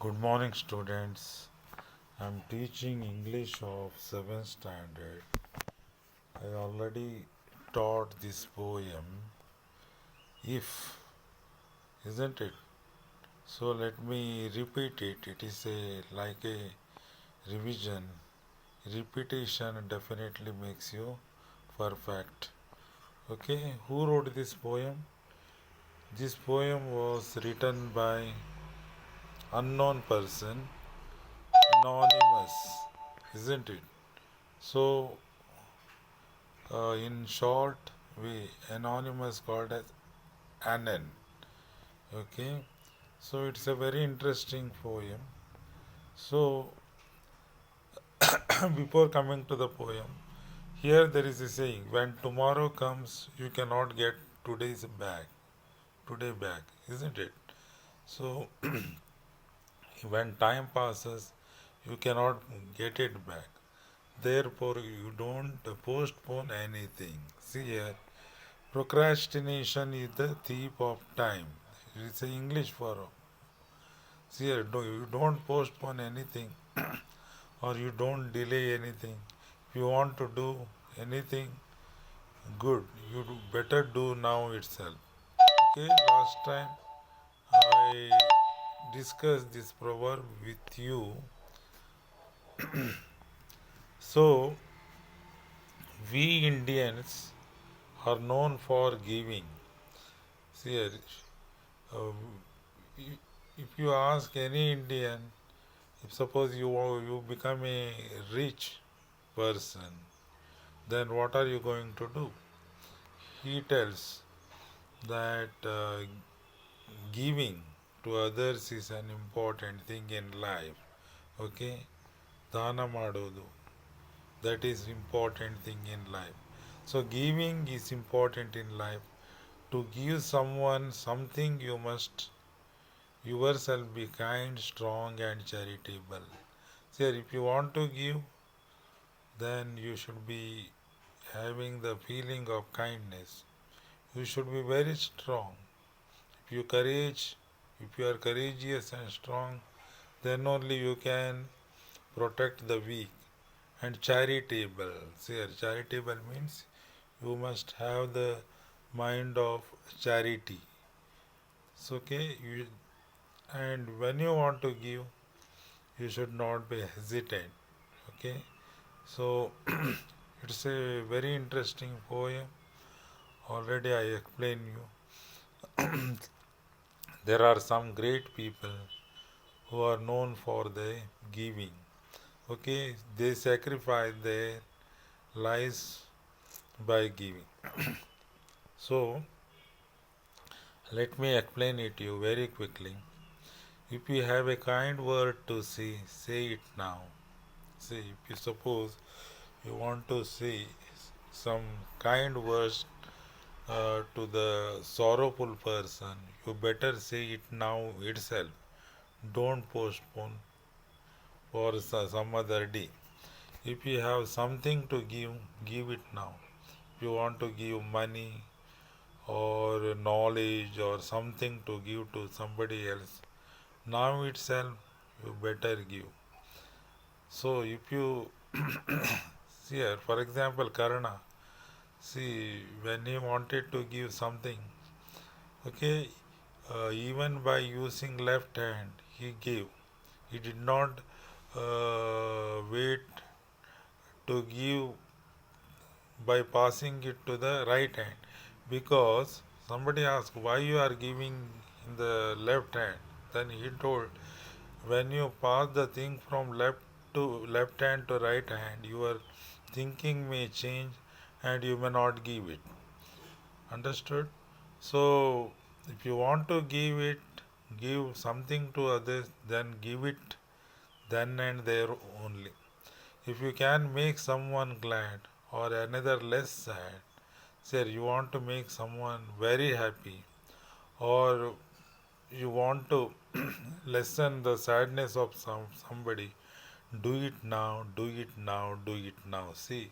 Good morning, students. I'm teaching English of 7th standard. I already taught this poem, If, isn't it? So let me repeat it. It is like a revision. Repetition definitely makes you perfect. Okay, who wrote this poem? This poem was written by unknown person, anonymous, isn't it? So in short, we anonymous called as Anan. Okay, so it's a very interesting poem. So before coming to the poem, here there is a saying: when tomorrow comes, you cannot get today's back. Today back, isn't it? So when time passes, you cannot get it back. Therefore, you don't postpone anything. See here, procrastination is the thief of time. It's a English for see here. You don't postpone anything or you don't delay anything. If you want to do anything good, you better do now itself. Okay, last time I discussed this proverb with you. So, we Indians are known for giving. See here, uh, if you ask any Indian, if suppose you become a rich person, then what are you going to do? He tells that giving to others is an important thing in life. Okay, dana madodu, that is important thing in life. So giving is important in life. To give someone something, you must yourself be kind, strong, and charitable. Sir, if you want to give, then you should be having the feeling of kindness. You should be very strong. If you courage, if you are courageous and strong, then only you can protect the weak and charitable. See, charitable means you must have the mind of charity. So, okay, and when you want to give, you should not be hesitant. Okay, so it's a very interesting poem. Already I explained you. There are some great people who are known for their giving. Okay, they sacrifice their lives by giving. So let me explain it to you very quickly. If you have a kind word to say it now. See, if you suppose you want to say some kind words to the sorrowful person, you better say it now itself. Don't postpone for some other day. If you have something to give it now. If you want to give money or knowledge or something to give to somebody else, now itself you better give. So if you see here, for example, Karna, see when he wanted to give something, okay, even by using left hand, he gave. He did not wait to give by passing it to the right hand, because somebody asked why you are giving in the left hand. Then he told, when you pass the thing from left hand to right hand, your thinking may change and you may not give it. Understood? So if you want to give something to others, then give it then and there only. If you can make someone glad or another less sad, say you want to make someone very happy, or you want to lessen the sadness of somebody, do it now, do it now, do it now. See,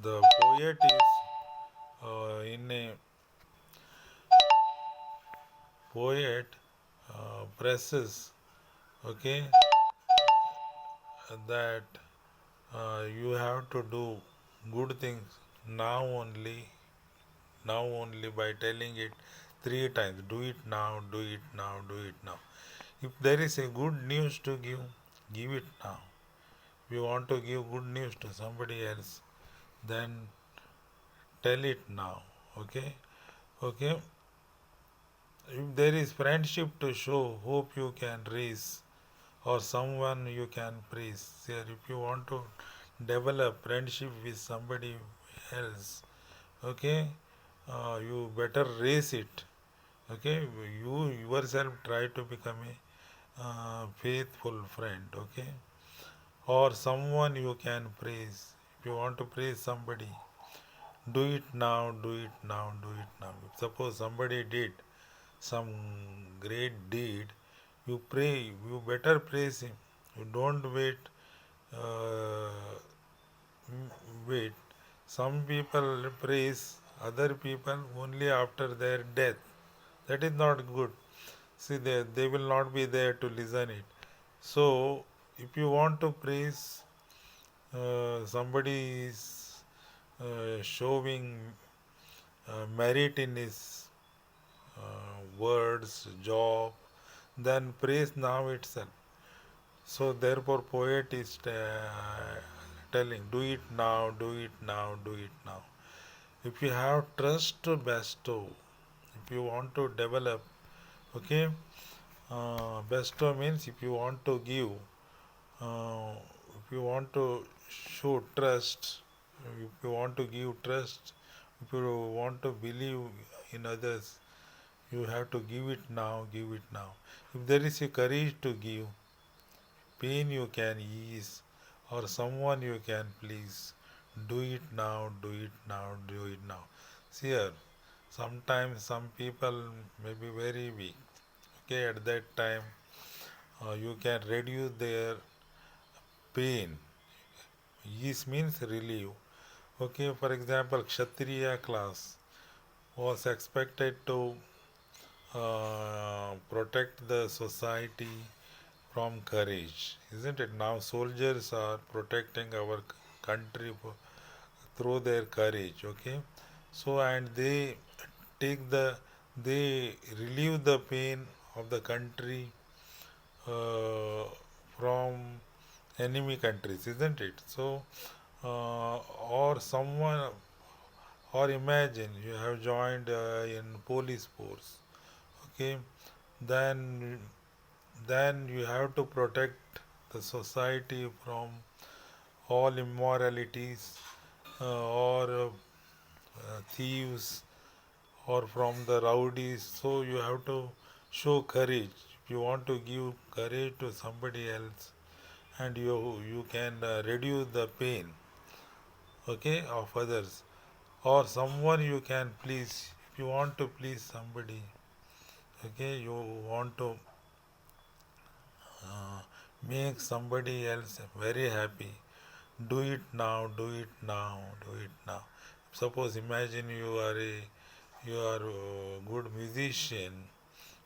the poet is in a poet presses okay, that you have to do good things now only, by telling it three times. Do it now, do it now, do it now. If there is a good news to give it now. If you want to give good news to somebody else, then tell it now. Okay? Okay? If there is friendship to show, hope you can raise, or someone you can praise. Here, if you want to develop friendship with somebody else, okay, you better raise it. Okay, you yourself try to become a faithful friend. Okay, or someone you can praise. If you want to praise somebody, do it now, do it now, do it now. If suppose somebody did some great deed, you pray, you better praise him. You don't uh, wait. Some people praise other people only after their death. That is not good. See, they will not be there to listen it. So, if you want to praise somebody is showing merit in his words, job, then praise now itself. So therefore, poet is telling, do it now, do it now, do it now. If you have trust to bestow, if you want to develop, okay, bestow means if you want to give, uh, if you want to show trust, if you want to give trust, if you want to believe in others, you have to give it now, give it now. If there is a courage to give, pain you can ease, or someone you can please, do it now, do it now, do it now. See here, sometimes some people may be very weak. Okay, at that time, you can reduce their pain. Ease means relieve. Okay, for example, Kshatriya class was expected to protect the society from courage, isn't it? Now soldiers are protecting our country through their courage. Okay, so and take the they relieve the pain of the country uh, from enemy countries, isn't it? So or someone, or imagine you have joined in police force. Okay, then you have to protect the society from all immoralities, or thieves, or from the rowdies. So you have to show courage. If you want to give courage to somebody else, and you can reduce the pain, okay, of others, or someone you can please. If you want to please somebody, okay, you want to uh, make somebody else very happy, do it now, do it now, do it now. Suppose imagine you are a good musician,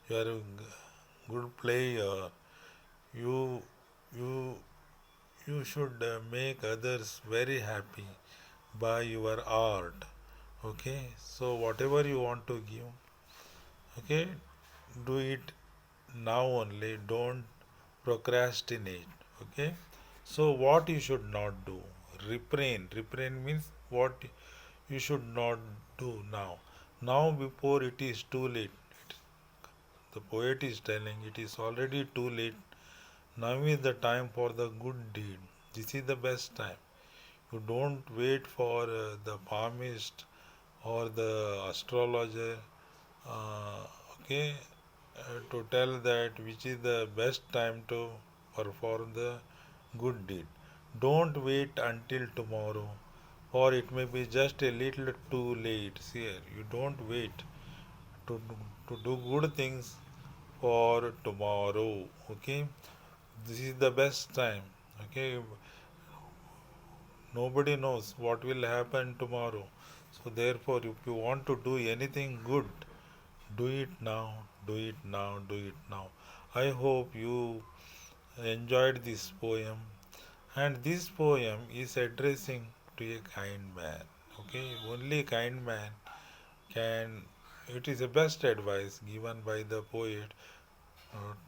you are a good player, you you you should make others very happy by your art. Okay, so whatever you want to give, okay, do it now only, don't procrastinate. Okay, so what you should not do, refrain means what you should not do now before it is too late. The poet is telling it is already too late. Now is the time for the good deed. This is the best time. You don't wait for the palmist or the astrologer, uh, okay, to tell that which is the best time to perform the good deed. Don't wait until tomorrow, or it may be just a little too late. See, you don't wait to do good things for tomorrow. Okay, this is the best time. Okay, nobody knows what will happen tomorrow. So therefore, if you want to do anything good, do it now, do it now, do it now. I hope you enjoyed this poem, and this poem is addressing to a kind man. Okay, only kind man can. It is the best advice given by the poet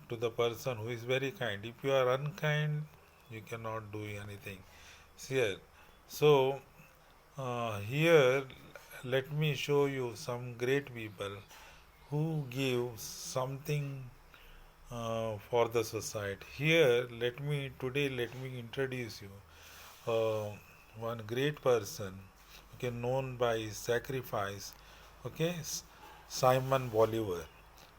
to the person who is very kind. If you are unkind, you cannot do anything. Here, so here, let me show you some great people who give something for the society. Here, let me introduce you uh, one great person, okay, known by his sacrifice, okay, Simon Bolivar.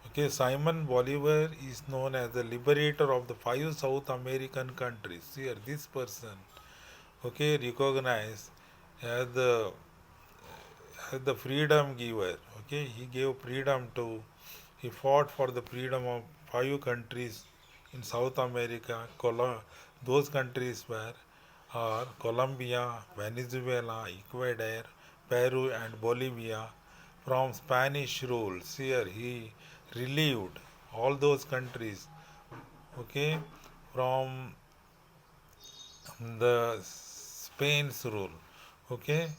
Okay, Simon Bolivar is known as the liberator of the five South American countries. Here, this person, okay, recognized as the freedom giver. Okay, he gave freedom to. He fought for the freedom of five countries in South America. Those countries were are Colombia, Venezuela, Ecuador, Peru, and Bolivia from Spanish rule. Here he relieved all those countries, okay, from the Spain's rule. Okay,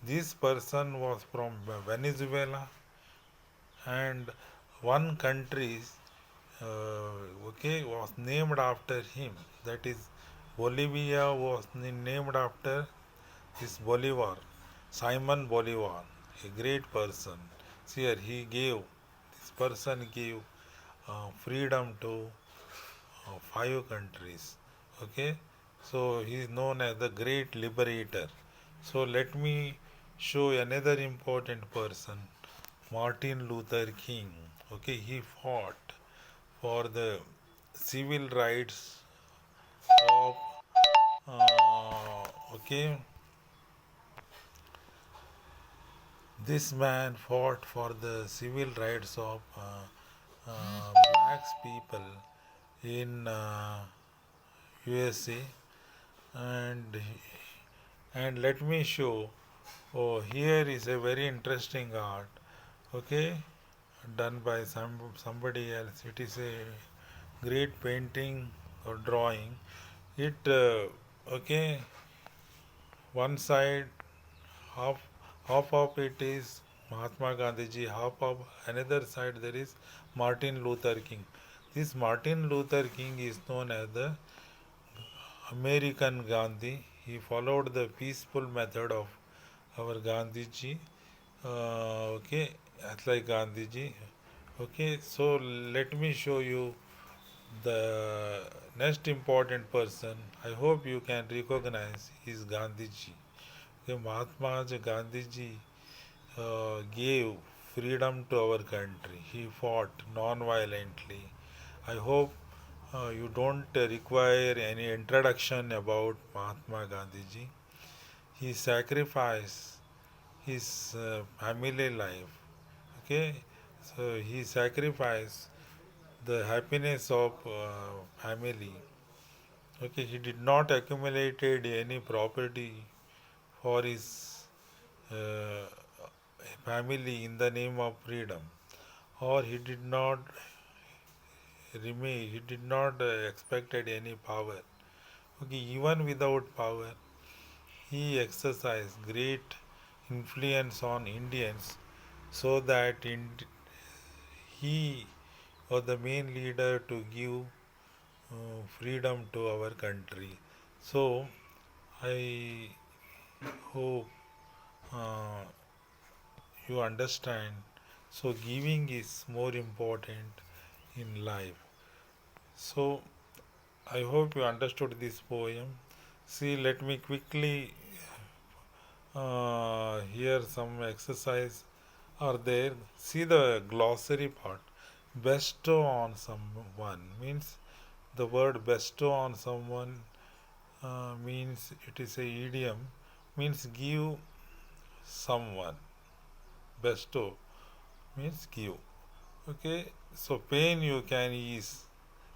this person was from Venezuela, and one country, okay, was named after him. That is, Bolivia was named after this Bolivar, Simon Bolivar, a great person. See here, this person gave freedom to five countries. Okay, so he is known as the great liberator. So let me show another important person, Martin Luther King. Okay, he fought for the civil rights of okay, this man fought for the civil rights of blacks people in USA, and let me show. Oh, here is a very interesting art. Okay, done by somebody else. It is a great painting or drawing. It okay. One side, half of it is Mahatma Gandhiji. Half of another side there is Martin Luther King. This Martin Luther King is known as the American Gandhi. He followed the peaceful method of our Gandhiji. Okay, that's like Gandhiji. Okay, so let me show you the next important person. I hope you can recognize is Gandhiji. Okay, Mahatma Gandhiji gave freedom to our country. He fought non-violently. I hope you don't require any introduction about Mahatma Gandhiji. He sacrificed his family life. Okay, so he sacrificed the happiness of family. Okay, he did not accumulated any property for his uh, family in the name of freedom, or he did not remain. He did not expected any power. Okay, even without power, he exercised great influence on Indians, so that he was the main leader to give freedom to our country. So I hope uh, you understand. So giving is more important in life. So I hope you understood this poem. See, let me quickly here some exercise are there. See the glossary part. Bestow on someone means the word bestow on someone means it is a idiom, means give someone. Bestow means give. Okay, so pain you can ease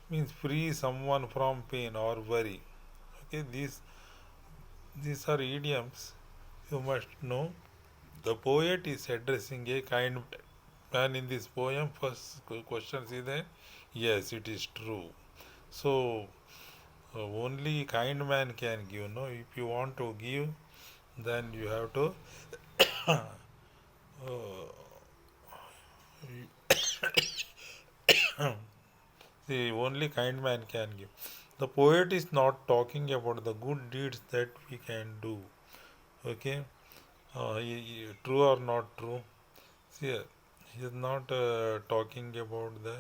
means free someone from pain or worry. Okay, these are idioms you must know. The poet is addressing a kind man in this poem. First question is there. Yes, it is true. So Only kind man can give. No, if you want to give, then you have to. uh, See, only kind man can give. The poet is not talking about the good deeds that we can do. Okay, true or not true? See, he is not talking about the.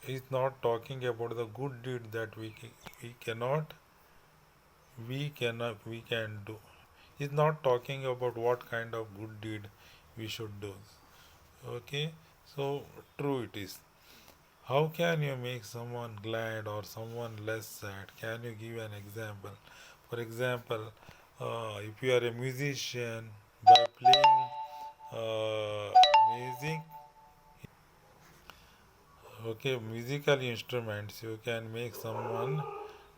He is not talking about the good deed that we cannot, we can do. He is not talking about what kind of good deed we should do. Okay, so true it is. How can you make someone glad or someone less sad? Can you give an example? For example, if you are a musician, by playing music, okay, musical instruments, you can make someone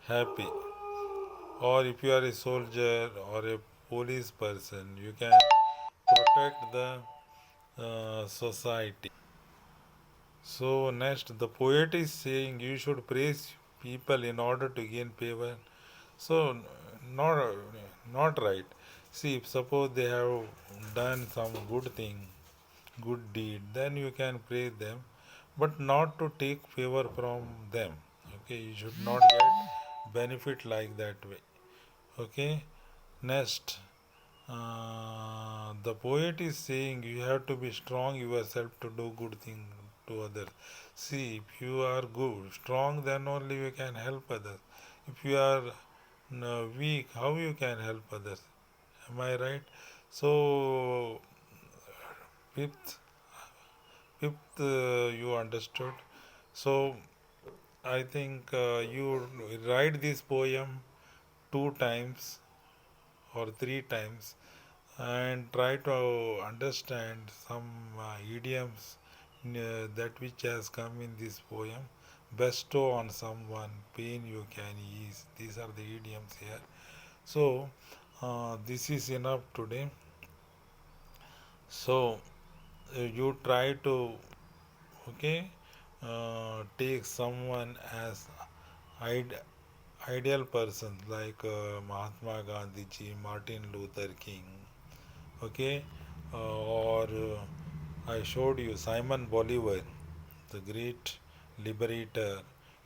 happy. Or if you are a soldier or a police person, you can protect the society. So next, the poet is saying you should praise people in order to gain favor. So not not right. See, if suppose they have done some good thing, good deed, then you can praise them, but not to take favor from them. Okay, you should not get benefit like that way. Okay, next, the poet is saying you have to be strong yourself to do good thing to others. See, if you are good, strong, then only you can help others. If you are weak, how you can help others? Am I right? So, fifth, fifth, you understood. So, I think you write this poem 2 times or 3 times and try to understand some idioms that which has come in this poem. Bestow on someone, pain you can ease. These are the idioms here. So, this is enough today. So, you try to, okay, take someone as id- ideal persons like Mahatma Gandhi ji, Martin Luther King, okay, or I showed you Simon Bolivar, the great liberator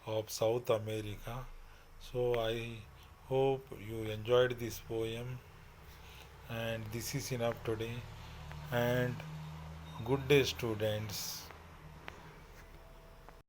of South America. So I hope you enjoyed this poem, and this is enough today. And good day, students.